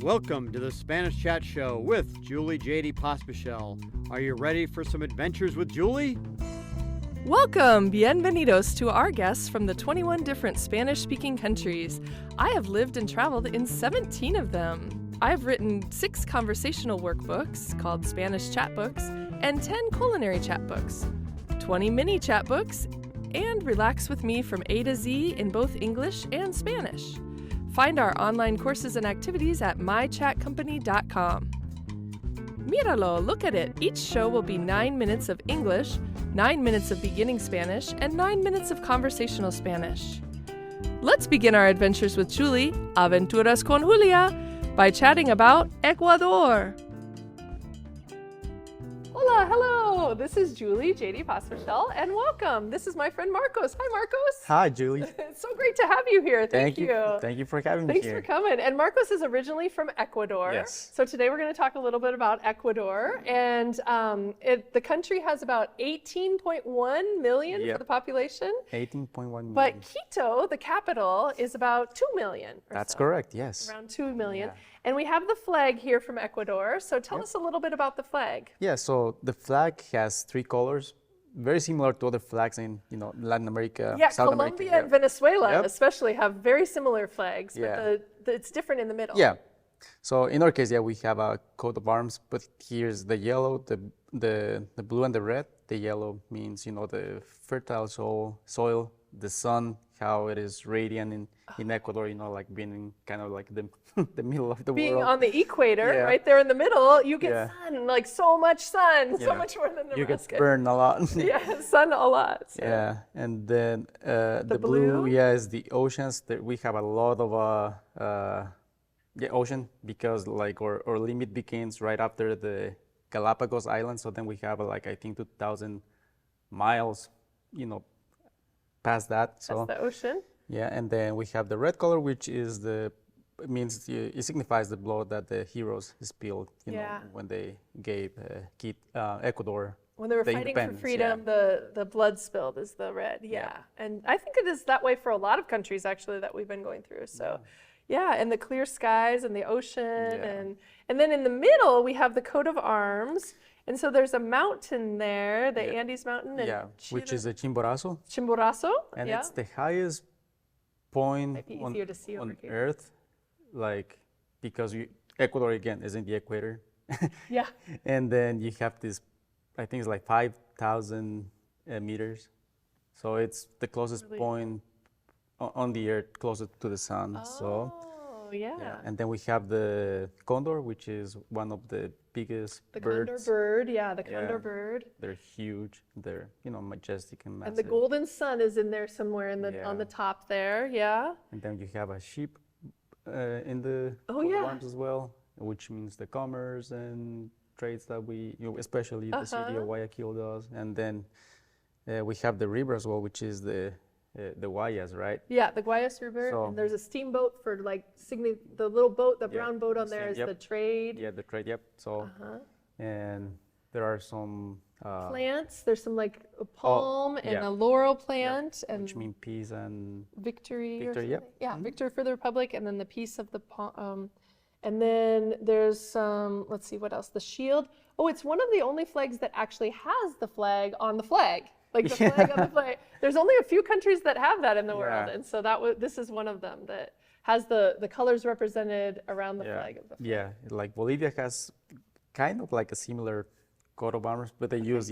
Welcome to the Spanish Chat Show with Julie Jahde Pospishil. Are you ready for some adventures with Julie? Welcome, bienvenidos to our guests from the 21 different Spanish-speaking countries. I have lived and traveled in 17 of them. I've written 6 conversational workbooks called Spanish chat books and 10 culinary chat books, 20 mini chat books, and relax with me from A to Z in both English and Spanish. Find our online courses and activities at MyChatCompany.com. Míralo, look at it. Each show will be 9 minutes of English, 9 minutes of beginning Spanish, and 9 minutes of conversational Spanish. Let's begin our adventures with Julie, Aventuras con Julia, by chatting about Ecuador. Hola, hello. This is Julie Jahde Pospishil, and welcome. This is my friend Marcos. Hi, Marcos. Hi, Julie. It's so great to have you here. Thank you. Thank you for having me Thanks here. for coming. And Marcos is originally from Ecuador. Yes. So today we're going to talk a little bit about Ecuador. And the country has about 18.1 million for the population. 18.1 million. But Quito, the capital, is about 2 million. That's correct, yes. Around 2 million. Yeah. And we have the flag here from Ecuador. So tell us a little bit about the flag. Yeah, so the flag has 3 colors, very similar to other flags in Latin America, South Colombia America. and Venezuela Yep. especially have very similar flags, Yeah. but it's different in the middle. Yeah. So in our case, we have a coat of arms, but here's the yellow, the blue and the red. The yellow means, the fertile soil, the sun, how it is radiant in Ecuador, like being in kind of like the middle of the Being world. on the equator, Yeah. right there in the middle, you get Yeah. sun, like so much sun, so Yeah. much more than You Nebraska. get burned a lot. Yeah, sun a lot. So. Yeah, and then the blue, is the oceans. We have a lot of ocean because like our limit begins right after the Galapagos Islands. So then we have I think 2,000 miles, past that. So That's the ocean. yeah, and then we have the red color, which is it signifies the blood that the heroes spilled, when they gave Ecuador. When they were the fighting for independence, freedom, the blood spilled is the red. Yeah. And I think it is that way for a lot of countries actually that we've been going through. So and the clear skies and the ocean and then in the middle we have the coat of arms. And so there's a mountain there, the Andes Mountain. And which is the Chimborazo. Chimborazo. And it's the highest point Might be easier to see over on here. Earth, because Ecuador again is in the equator. Yeah. And then you have this, I think it's 5,000 meters. So it's the closest point on the Earth, closest to the sun. And then we have the condor, which is one of the biggest birds. Condor bird, the condor bird. They're huge. They're majestic and massive. And the golden sun is in there somewhere on the top there, And then you have a sheep in the arms as well, which means the commerce and trades that we, especially the city of Guayaquil does. And then we have the river as well, which is the Guayas, right? Yeah, the Guayas River. And there's a steamboat for the little boat, the brown boat on there is the trade. Yeah, the trade, So, and there are some plants. There's some a palm and a laurel plant. And which mean peace and victory. Yeah, victory for the Republic, and then the peace of the palm. And then there's some, let's see, what else? The shield. Oh, it's one of the only flags that actually has the flag on the flag. The flag on the flag. There's only a few countries that have that in the world. And so this is one of them that has the colors represented around the flag of the flag. Yeah, Bolivia has kind of a similar coat of arms, but they use,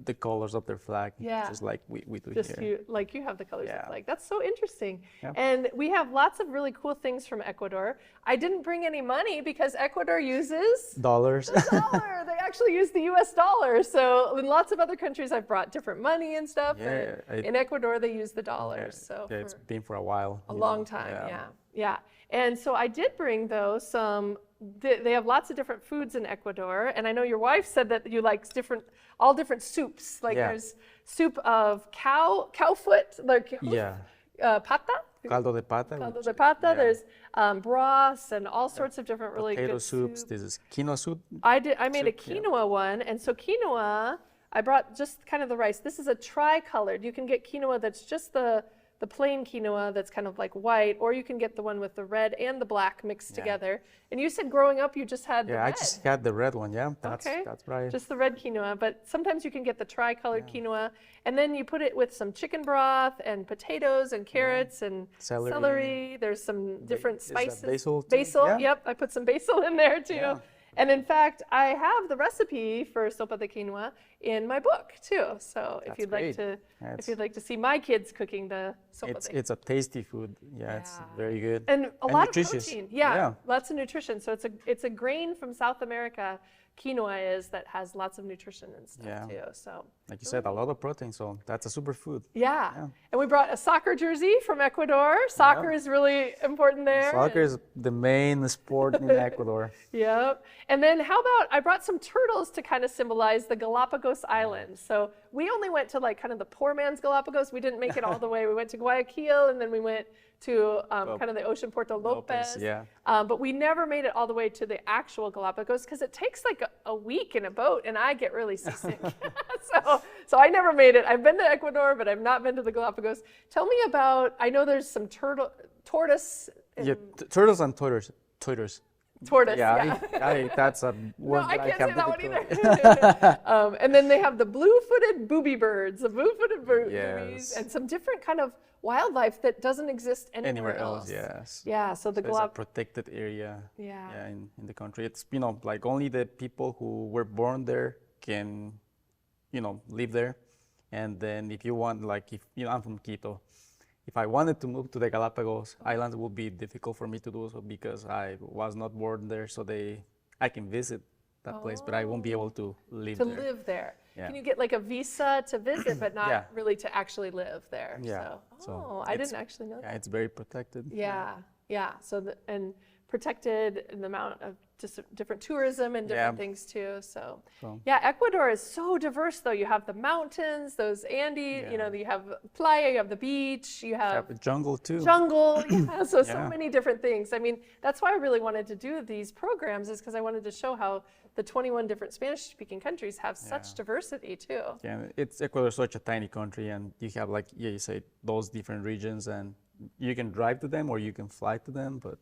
the colors of their flag, just like we do here. You have the colors of the flag. That's so interesting. Yeah. And we have lots of really cool things from Ecuador. I didn't bring any money because Ecuador uses dollars. The dollar. They actually use the US dollar. So in lots of other countries I've brought different money and stuff. In Ecuador they use the dollars. So it's been for a while. A long time, yeah. And so I did bring though they have lots of different foods in Ecuador, and I know your wife said that you like all different soups. There's soup of cow foot, pata. Caldo de pata. Caldo de pata. There's broths and all sorts of different really potato good soups. This is quinoa soup. I made a quinoa one, and so quinoa, I brought just kind of the rice. This is a tri-colored. You can get quinoa that's just the the plain quinoa that's kind of like white, or you can get the one with the red and the black mixed together. And you said growing up you just had the red. I just had the red one, that's right. Just the red quinoa, but sometimes you can get the tri-colored quinoa, and then you put it with some chicken broth and potatoes and carrots and celery. There's some different spices. Basil, yep, I put some basil in there too. And in fact, I have the recipe for sopa de quinoa in my book too. So if you'd like to see my kids cooking the sopa de quinoa. It's a tasty food. It's very good. And a lot nutritious. of protein. Lots of nutrition. So it's a grain from South America. Quinoa that has lots of nutrition and stuff too. So like you said, a lot of protein, so that's a superfood. And we brought a soccer jersey from Ecuador. Soccer is really important there. Soccer is the main sport in Ecuador. And then how about I brought some turtles to kind of symbolize the Galapagos Islands. So we only went to like kind of the poor man's Galapagos. We didn't make it all the way. We went to Guayaquil, and then we went to kind of the ocean Puerto Lopez. But we never made it all the way to the actual Galapagos because it takes like a week in a boat, and I get really seasick. So I never made it. I've been to Ecuador, but I've not been to the Galapagos. Tell me about, I know there's some tortoise. Turtles and tortoise. Tortoise, that's a word I can't say that one either. And then they have the blue-footed booby birds, boobies, and some different kind of wildlife that doesn't exist anywhere else. So the it's a protected area in the country. It's, like only the people who were born there can, live there. And then if you want, like I'm from Quito. If I wanted to move to the Galapagos Islands, it would be difficult for me to do so because I was not born there. So I can visit that place, but I won't be able to live there. Can you get like a visa to visit, but not really to actually live there? So I didn't actually know that. It's very protected. So and protected in the amount of just different tourism and different things too. So Ecuador is so diverse though. You have the mountains, those Andes, you have playa, you have the beach, you have the jungle too. So many different things. I mean, that's why I really wanted to do these programs, is because I wanted to show how the 21 different Spanish-speaking countries have such diversity too. Ecuador is such a tiny country, and you have like you say those different regions, and you can drive to them or you can fly to them, but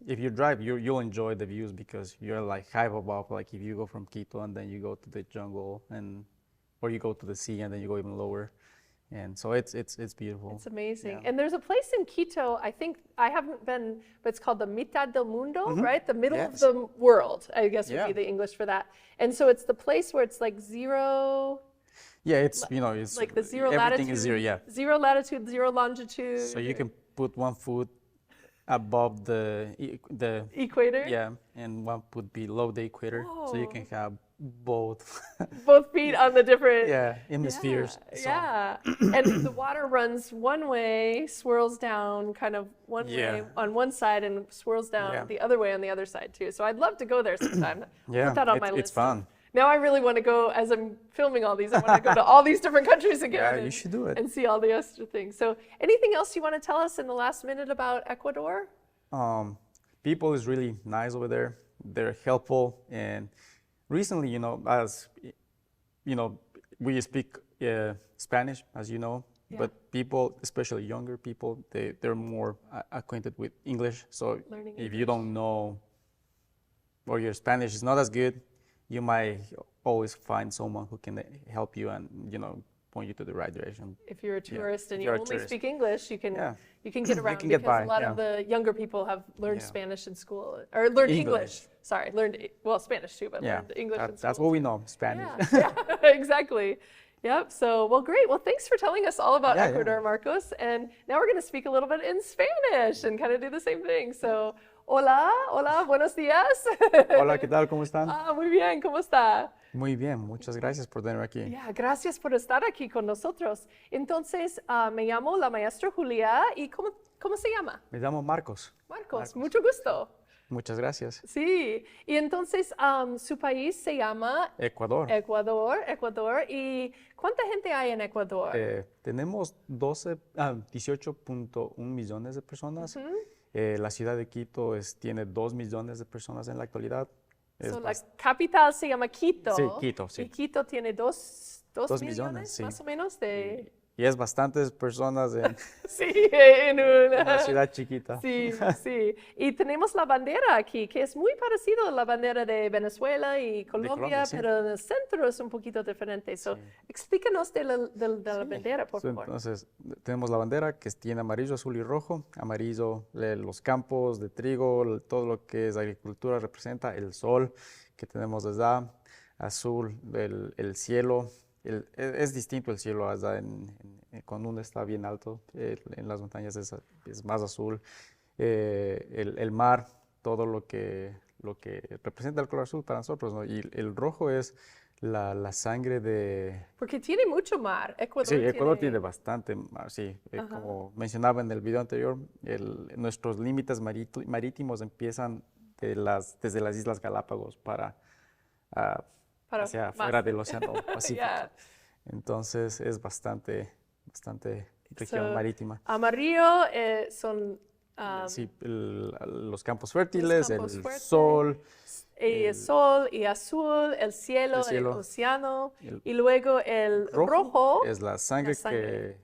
if you drive, you'll enjoy the views because you're like high above. Like if you go from Quito and then you go to the jungle, or you go to the sea and then you go even lower, and so it's beautiful. It's amazing. And there's a place in Quito. I think I haven't been, but it's called the Mitad del Mundo, right? The middle of the world, I guess would be the English for that. And so it's the place where it's like zero. It's it's like the zero latitude. Everything is zero. Zero latitude, zero longitude. So you can put one foot above the equator, and one would be below the equator, so you can have both feet on the different hemispheres. And the water runs one way, swirls down kind of one way on one side, and swirls down the other way on the other side too. So I'd love to go there sometime. Put that on my list. It's fun. Now I really want to go, as I'm filming all these, I want to go to all these different countries again. You should do it. And see all the extra things. So anything else you want to tell us in the last minute about Ecuador? People is really nice over there. They're helpful. And recently, as we speak Spanish, as you know, but people, especially younger people, they're more acquainted with English. So if you don't know, or your Spanish is not as good, you might always find someone who can help you and point you to the right direction. If you're a tourist and you only speak English, you can get around because a lot of the younger people have learned Spanish in school, or learned English. Sorry, Spanish too, but learned English in school. That's what we know, Spanish. Exactly. Yep. So, well, great. Well, thanks for telling us all about Ecuador, Marcos. And now we're going to speak a little bit in Spanish and kind of do the same thing. So, hola, buenos días. Hola, ¿qué tal? ¿Cómo están? Muy bien, ¿cómo está? Muy bien, muchas gracias por tenerme aquí. Gracias por estar aquí con nosotros. Entonces, me llamo la maestra Julia, y ¿cómo se llama? Me llamo Marcos. Marcos, mucho gusto. Muchas gracias. Sí, y entonces su país se llama Ecuador. Ecuador. ¿Y cuánta gente hay en Ecuador? Tenemos 18.1 millones de personas. La ciudad de Quito tiene 2 millones de personas en la actualidad. La capital se llama Quito. Sí, Quito, sí. Y Quito tiene 2 millones, más o menos, de Y es bastantes personas en Sí, en una una... ciudad chiquita. Sí, sí. Y tenemos la bandera aquí, que es muy parecido a la bandera de Venezuela y Colombia, Colombia, sí. pero en el centro es un poquito diferente. So, Sí. explícanos de la Sí. bandera, por favor. Entonces, tenemos la bandera que tiene amarillo, azul y rojo. Amarillo, los campos de trigo, todo lo que es agricultura representa, el sol que tenemos allá, azul, el cielo. Es distinto el cielo allá cuando uno está bien alto, en las montañas es más azul. El mar, todo lo que representa el color azul para nosotros, ¿no? Y el rojo es la sangre de... Porque tiene mucho mar. Sí, Ecuador tiene bastante mar, sí. Ajá. Como mencionaba en el video anterior, nuestros límites marítimos empiezan desde las Islas Galápagos hacia afuera del Océano Pacífico. Yeah. Entonces es bastante región marítima. Amarillo son... Sí, los campos fértiles, campos el fuertes. sol. Y el sol y azul, el cielo, el océano, y luego el rojo es la sangre, sangre.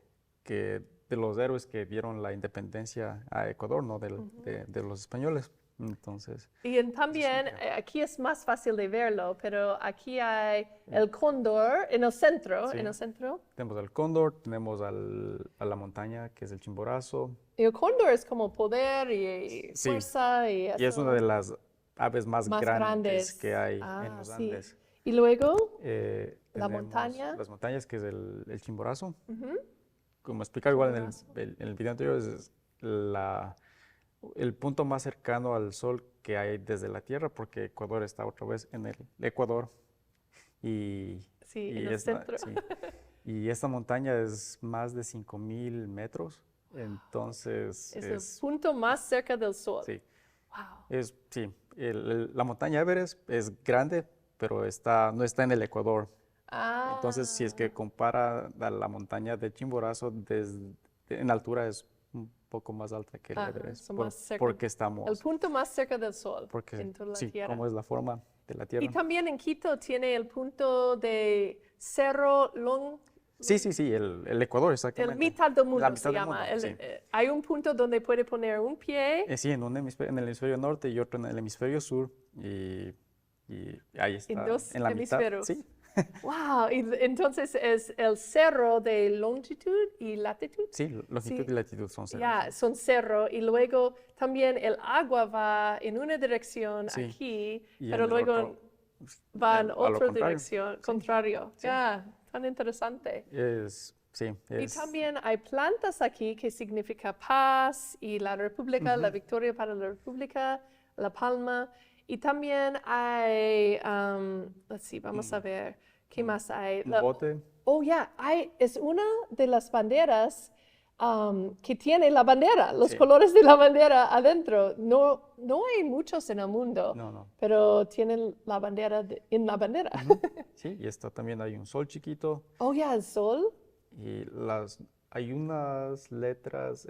que de los héroes que dieron la independencia a Ecuador, ¿no? De los españoles. Entonces, y también aquí es más fácil de verlo, pero aquí hay el cóndor en el centro. Sí. En el centro. Tenemos al cóndor, tenemos a la montaña, que es el Chimborazo. Y el cóndor es como poder y Sí. fuerza. Y Y es una de las aves más grandes grandes que hay en los sí. Andes. Y luego Tenemos montaña. las montañas, que es el Chimborazo. Ujú. Como explicaba igual en el video anterior, es el punto más cercano al sol que hay desde la Tierra, porque Ecuador está otra vez en el Ecuador. Y, Sí, en el centro. sí. Y esta montaña es más de 5.000 metros. Entonces Es el punto más cerca del sol. Sí. Wow. Sí, la montaña Everest es grande, pero no está en el Ecuador. Entonces, si es que compara a la montaña de Chimborazo, en altura es un poco más alta que el Everest, más cerca. porque estamos... El punto más cerca del sol Porque, en toda la sí, Tierra. como es la forma de la Tierra. Y también en Quito tiene el punto de Cerro Long. Sí, el Ecuador, exactamente. El mitad del mundo La mitad se del llama. mundo, sí. Hay un punto donde puede poner un pie. Sí, en el hemisferio norte y otro en el hemisferio sur. Y ahí está. En dos en la hemisferios. Mitad, sí. Wow, y entonces es el cerro de longitud y latitud. Sí, longitud Sí. y latitud son cerros. Ya, son cerro y luego también el agua va en una dirección Sí. aquí, Y pero en el luego otro, va en a lo otra contrario. dirección, contrario. Sí. Ya, tan interesante. Y también hay plantas aquí que significa paz y la república, la victoria para la república, la palma. Y también hay, vamos a ver, ¿qué más hay? un bote. Oh, ya, es una de las banderas que tiene la bandera, los Sí. colores de la bandera adentro. No hay muchos en el mundo, No. pero tienen la bandera en la bandera. Sí, y también hay un sol chiquito. Oh, ya, el sol. Y hay unas letras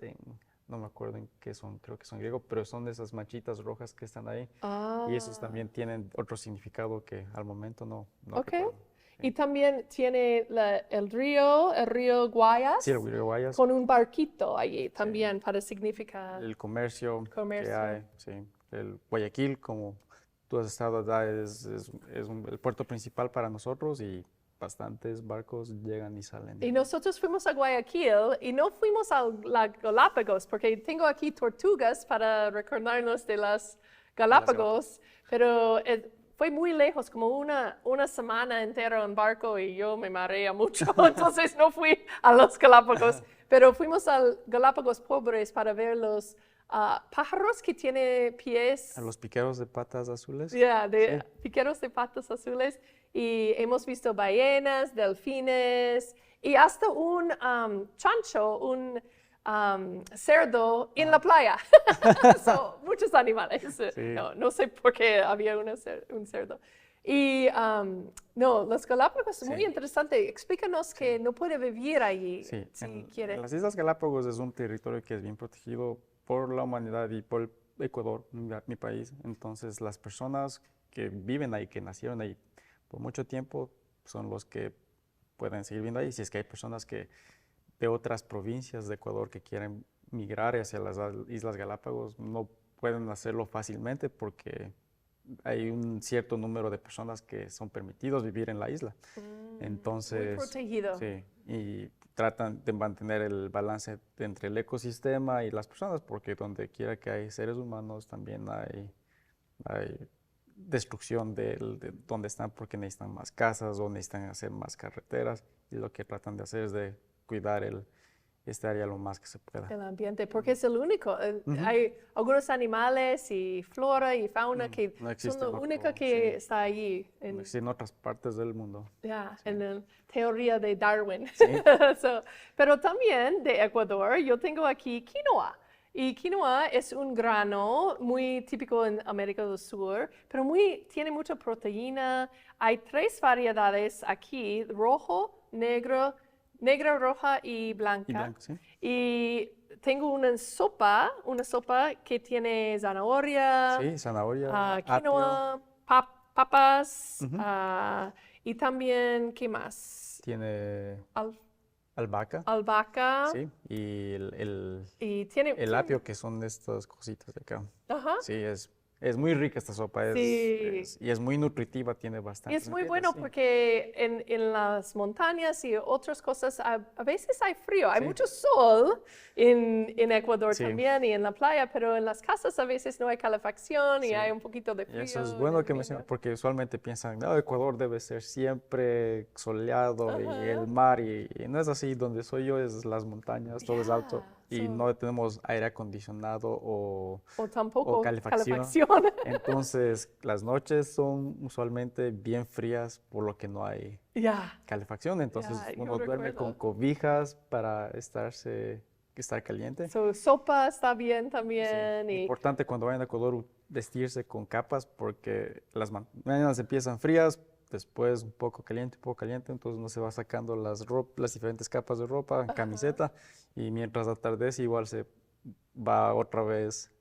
no me acuerdo en qué son, creo que son griego, pero son esas manchitas rojas que están ahí. Y esos también tienen otro significado que al momento no Ok. recuerdo. Y también tiene el río Guayas. Sí, el río Guayas. Con un barquito allí también para significar El comercio comercio. que hay, sí. El Guayaquil, como tú has estado allá, es el puerto principal para nosotros y bastantes barcos llegan y salen. Y nosotros fuimos a Guayaquil y no fuimos a las Galápagos, porque tengo aquí tortugas para recordarnos de las Galápagos, pero fue muy lejos, como una semana entera en barco y yo me mareé mucho, entonces no fui a los Galápagos, pero fuimos a Galápagos pobres para ver los pájaros que tienen pies. A los piqueros de patas azules. Sí, piqueros de patas azules. Y hemos visto ballenas, delfines y hasta un chancho, un cerdo en la playa. Muchos animales. Sí. No sé por qué había un cerdo. Y los Galápagos es muy interesante. Explícanos que no puede vivir allí si quiere. En las Islas Galápagos es un territorio que es bien protegido por la humanidad y por Ecuador, mi país. Entonces las personas que viven ahí, que nacieron ahí por mucho tiempo, son los que pueden seguir viviendo ahí. Si es que hay personas que de otras provincias de Ecuador que quieren migrar hacia las Islas Galápagos no pueden hacerlo fácilmente porque hay un cierto número de personas que son permitidos vivir en la isla. Muy Entonces, protegido. sí, y tratan de mantener el balance entre el ecosistema y las personas, porque donde quiera que hay seres humanos también hay destrucción de donde están porque necesitan más casas o necesitan hacer más carreteras, y lo que tratan de hacer es de cuidar este área lo más que se pueda. El ambiente, porque es el único. Ujú. Hay algunos animales y flora y fauna que No son existe lo en único otro- que sí, está allí. no existe en otras partes del mundo. En la teoría de Darwin. Sí. Pero también de Ecuador, yo tengo aquí quinoa. Y quinoa es un grano muy típico en América del Sur, pero tiene mucha proteína. Hay 3 variedades aquí, rojo, negro, negra, roja y blanca. Y blanco, sí. Y tengo una sopa que tiene zanahoria, Sí, zanahoria, quinoa, papas, Ujú. y también, ¿qué más? tiene albahaca, Albahaca. sí, y Y tiene... el apio, que son estas cositas de acá. Ajá. Sí, es muy rica esta sopa, Sí. y es muy nutritiva, tiene Y bastante. es muy bueno porque en las montañas y otras cosas a veces hay frío. Hay Sí. mucho sol en Ecuador Sí. también y en la playa, pero en las casas a veces no hay calefacción y Sí. hay un poquito de Y frío. eso es en bueno el que invierno. mencionas, porque usualmente piensan, no, Ecuador debe ser siempre soleado y Ajá. el mar, y no es así. Donde soy yo es las montañas, todo es alto, y no tenemos aire acondicionado o tampoco calefacción. calefacción. Entonces, las noches son usualmente bien frías por lo que no hay Ya. calefacción. Entonces, Ya, yo uno duerme con recuerdo. cobijas para estar caliente. Sopa está bien Sí. también. Y Importante cuando vayan a Ecuador vestirse con capas, porque las mañanas empiezan frías, después un poco caliente, entonces uno se va sacando las diferentes capas de ropa, camiseta, y mientras atardece igual se va otra vez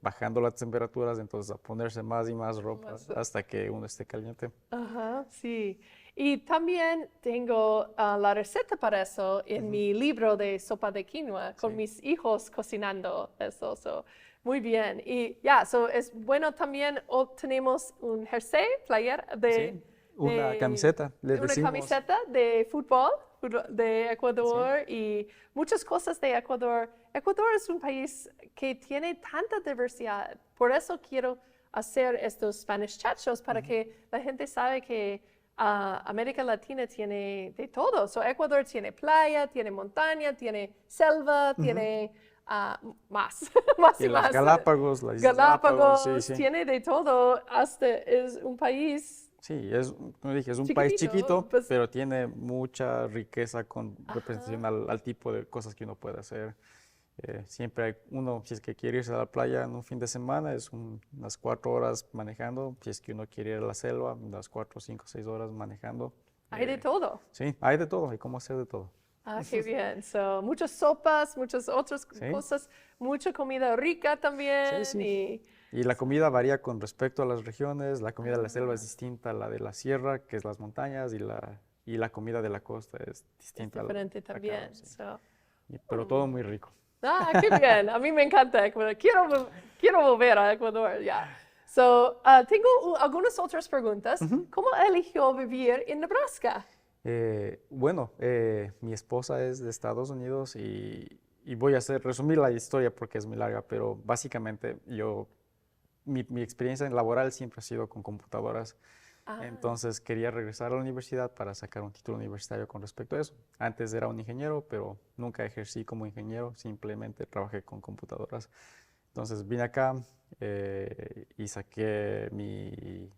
bajando las temperaturas, entonces a ponerse más y más ropa hasta que uno esté caliente. Ajá, sí. Y también tengo la receta para eso en mi libro de sopa de quinoa, con Sí. mis hijos cocinando eso. Muy bien. Y es bueno también, tenemos un jersey, player Sí, una camiseta, les una decimos. camiseta de fútbol de Ecuador y muchas cosas de Ecuador. Ecuador es un país que tiene tanta diversidad. Por eso quiero hacer estos Spanish chat shows para que la gente sabe que América Latina tiene de todo. Ecuador tiene playa, tiene montaña, tiene selva, tiene más, más Y y las más. Galápagos, las Islas Galápagos, sí, sí. tiene de todo. Es un país Sí, como dije, es un país chiquitito, chiquito, pues. pero tiene mucha riqueza con representación al tipo de cosas que uno puede hacer. Siempre hay si es que quiere irse a la playa en un fin de semana, es unas 4 horas manejando. Si es que uno quiere ir a la selva, unas 4, 5, 6 horas manejando. Hay de todo. Sí, hay de todo, hay cómo hacer de todo. Qué bien. Muchas sopas, muchas otras Sí. cosas, mucha comida rica también. Sí, sí. Y la comida varía con respecto a las regiones. La comida de la selva es distinta a la de la sierra, que es las montañas, y la comida de la costa es distinta a la diferente de acá, también. sí. Pero Mm. todo muy rico. Qué bien. A mí me encanta Ecuador. Quiero volver a Ecuador, ya. Tengo algunas otras preguntas. ¿Cómo eligió vivir en Nebraska? Bueno, mi esposa es de Estados Unidos, y voy a resumir la historia porque es muy larga, pero básicamente mi experiencia laboral siempre ha sido con computadoras. Entonces quería regresar a la universidad para sacar un título universitario con respecto a eso. Antes era un ingeniero, pero nunca ejercí como ingeniero, simplemente trabajé con computadoras. Entonces vine acá y saqué mi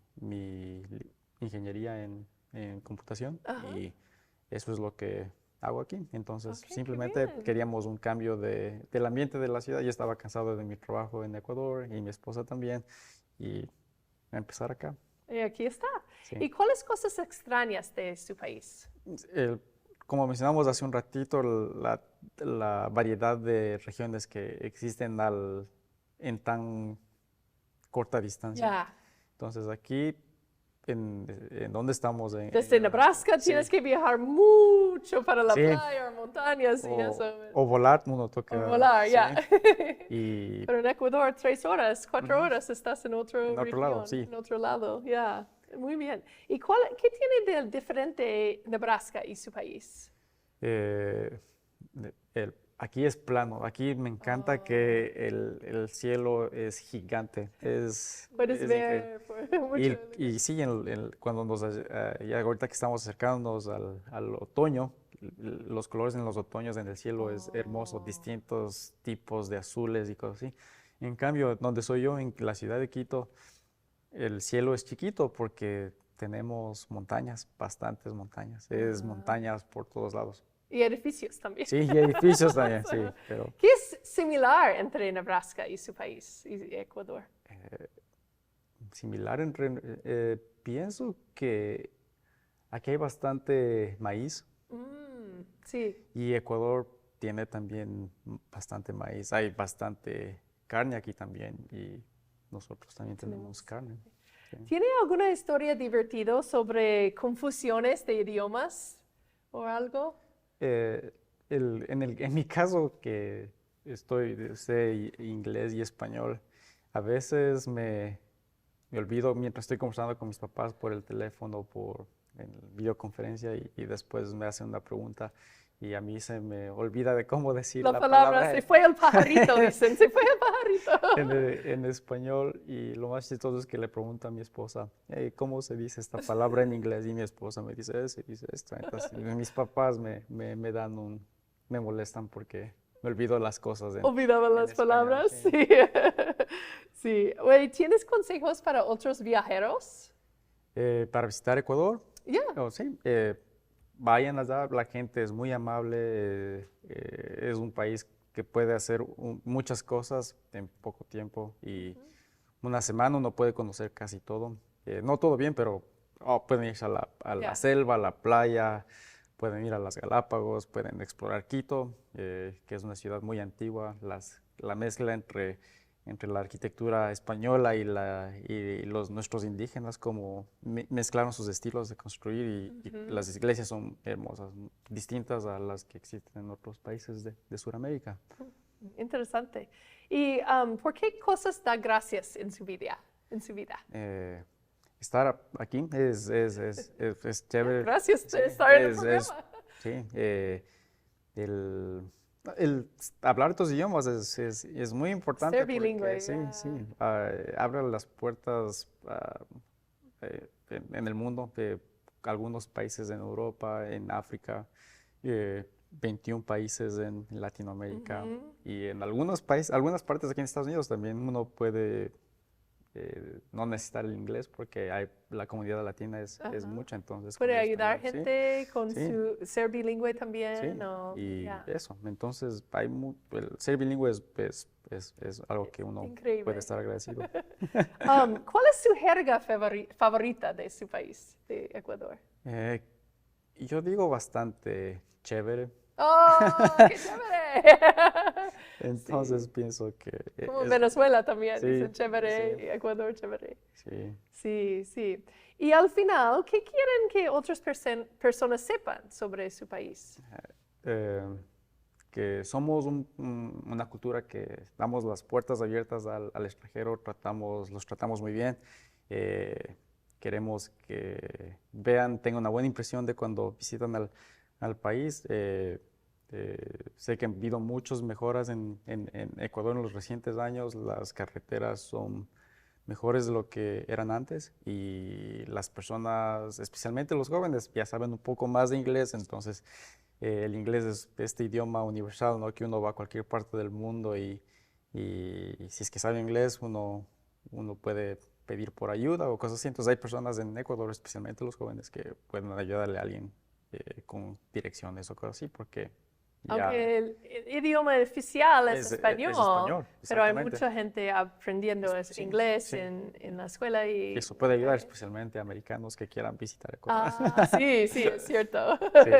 ingeniería en computación, y eso es lo que hago aquí. Entonces Ok, qué simplemente bien. queríamos un cambio del ambiente de la ciudad. Yo estaba cansado de mi trabajo en Ecuador y mi esposa también, y empezar acá. Y aquí está. Sí. ¿Y cuáles cosas extrañas de su país? Como mencionamos hace un ratito, la variedad de regiones que existen en tan corta distancia. Ya. Entonces aquí ¿En dónde estamos? Desde Nebraska sí. tienes que viajar mucho para la Sí. playa o montañas y eso. O volar, uno toca. O volar, sí. ya. Y Pero en Ecuador, 3 horas, 4 horas estás en otra en otro región, lado, sí. en otro lado, ya. Muy bien. ¿Y qué tiene de diferente Nebraska y su país? Aquí es plano. Aquí me encanta que el cielo es gigante. Puedes es ver increíble. mucho. Y sí, cuando ya ahorita que estamos acercándonos al otoño, los colores en los otoños en el cielo es hermoso, distintos tipos de azules y cosas así. En cambio, donde soy yo, en la ciudad de Quito, el cielo es chiquito porque tenemos montañas, bastantes montañas. Es montañas por todos lados. Y edificios también. Sí, y edificios también, sí. Pero, ¿Qué es similar entre Nebraska y su país, y Ecuador? similar pienso que aquí hay bastante maíz Sí. y Ecuador tiene también bastante maíz. Hay bastante carne aquí también y nosotros también tenemos carne. Sí. ¿Tiene alguna historia divertida sobre confusiones de idiomas o algo? En mi caso, que sé inglés y español, a veces me olvido mientras estoy conversando con mis papás por el teléfono, en videoconferencia, y después me hacen una pregunta y a mí se me olvida de cómo decir la palabra. Se fue el pajarito, dicen, se fue el pajarito. En español, y lo más chistoso es que le pregunto a mi esposa, "Hey, ¿cómo se dice esta palabra en inglés?" Y mi esposa me dice, se dice esto. Entonces, mis papás me molestan porque me olvido las cosas. Olvidaba las español, palabras, sí. sí. Sí. Oye, ¿tienes consejos para otros viajeros? Para visitar Ecuador, Ya. sí, vayan allá, la gente es muy amable, es un país que puede hacer muchas cosas en poco tiempo, y una semana uno puede conocer casi todo. No todo bien, pero pueden irse a la selva, a la playa, pueden ir a las Galápagos, pueden explorar Quito, que es una ciudad muy antigua. La mezcla entre la arquitectura española y nuestros indígenas, como mezclaron sus estilos de construir, y las iglesias son hermosas, distintas a las que existen en otros países de Sudamérica. Interesante. ¿Y por qué cosas da gracias en su vida? Estar aquí es chévere. Gracias por Sí, estar en el programa. Sí, el hablar estos idiomas es muy importante. Ser bilingüe, porque, sí, abre las puertas en el mundo, algunos países en Europa, en África, 21 países en Latinoamérica, y en algunas partes aquí en Estados Unidos también uno puede no necesitar el inglés porque la comunidad latina es mucha, entonces. ¿Puede con el ayudar español, gente con sí. su ser bilingüe también? Sí, y eso, entonces el ser bilingüe es algo que uno Increíble. puede estar agradecido. ¿Cuál es su jerga favorita de su país, de Ecuador? Yo digo bastante chévere. ¡Oh, qué chévere! Entonces pienso que Como Venezuela también, sí, dicen chévere, sí. y Ecuador chévere. Sí. Sí, sí. Y al final, ¿qué quieren que otras personas sepan sobre su país? Que somos una cultura que damos las puertas abiertas al extranjero, los tratamos muy bien. Queremos que tengan una buena impresión de cuando visitan al país. Sé que han habido muchas mejoras en Ecuador en los recientes años. Las carreteras son mejores de lo que eran antes, y las personas, especialmente los jóvenes, ya saben un poco más de inglés. Entonces el inglés es este idioma universal, ¿no? Que uno va a cualquier parte del mundo, y si es que sabe inglés, uno puede pedir por ayuda o cosas así. Entonces hay personas en Ecuador, especialmente los jóvenes, que pueden ayudarle a alguien con direcciones o cosas así, porque aunque el idioma oficial es español, pero hay exactamente. mucha gente aprendiendo inglés sí. en la escuela. Y eso puede ayudar especialmente a americanos que quieran visitar Ecuador. Sí, es cierto. Sí.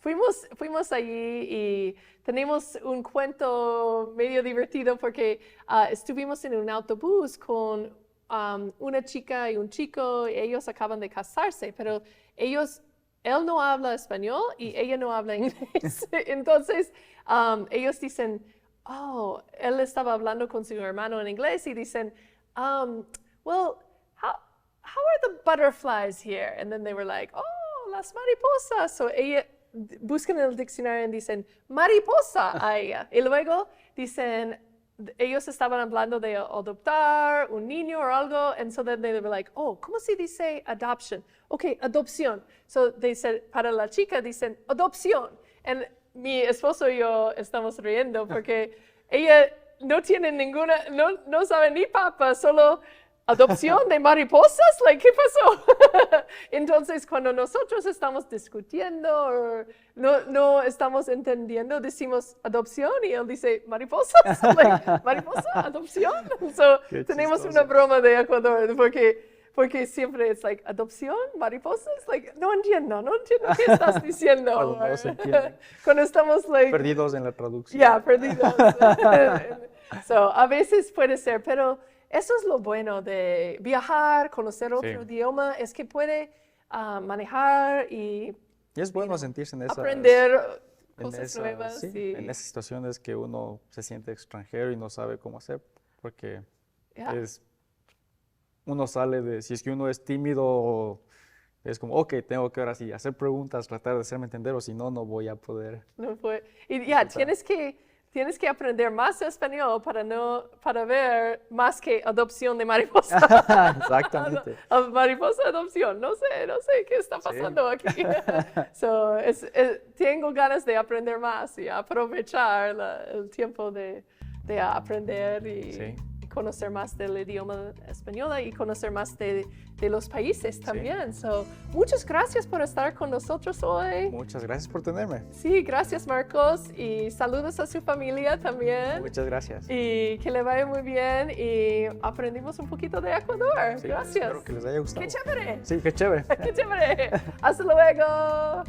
Fuimos allí y tenemos un cuento medio divertido porque estuvimos en un autobús con una chica y un chico, ellos acaban de casarse, pero él no habla español y ella no habla inglés. Entonces, ellos dicen, oh, él estaba hablando con su hermano en inglés y dicen, well, how are the butterflies here? And then they were like, oh, las mariposas. So buscan en el diccionario y dicen, mariposa a ella. Y luego dicen, ellos estaban hablando de adoptar un niño o algo, and so then they were like, oh, ¿cómo se dice adoption? Okay, adopción. So they said, para la chica dicen adopción. And mi esposo y yo estamos riendo porque ella no tiene no sabe ni papa, solo adopción de mariposas, like, ¿qué pasó? Entonces, cuando nosotros estamos discutiendo o no estamos entendiendo, decimos adopción y él dice mariposas, like, mariposa, adopción. So, tenemos una broma de Ecuador porque siempre es like, adopción, mariposas, like, no entiendo qué estás diciendo. Cuando no se entiende. Cuando estamos like, Perdidos en la traducción. Yeah, perdidos. So, a veces puede ser, pero eso es lo bueno de viajar, conocer otro idioma, es que puede manejar y es bueno sentirse en esas, aprender cosas nuevas. Sí, en esas situaciones que uno se siente extranjero y no sabe cómo hacer, porque uno sale de, si es que uno es tímido, es como, ok, tengo que ahora sí hacer preguntas, tratar de hacerme entender, o si no, no voy a poder. No puede. Y tienes que aprender más español para ver más que adopción de mariposa. Exactamente. Mariposa, adopción. No sé qué está pasando aquí. So, tengo ganas de aprender más y aprovechar el tiempo de aprender y conocer más del idioma español y conocer más de los países también. So, muchas gracias por estar con nosotros hoy. Muchas gracias por tenerme. Sí, gracias Marcos y saludos a su familia también. Muchas gracias. Y que le vaya muy bien y aprendimos un poquito de Ecuador. Sí, gracias. Espero que les haya gustado. ¡Qué chévere! Sí, qué chévere. ¡Qué chévere! ¡Hasta luego!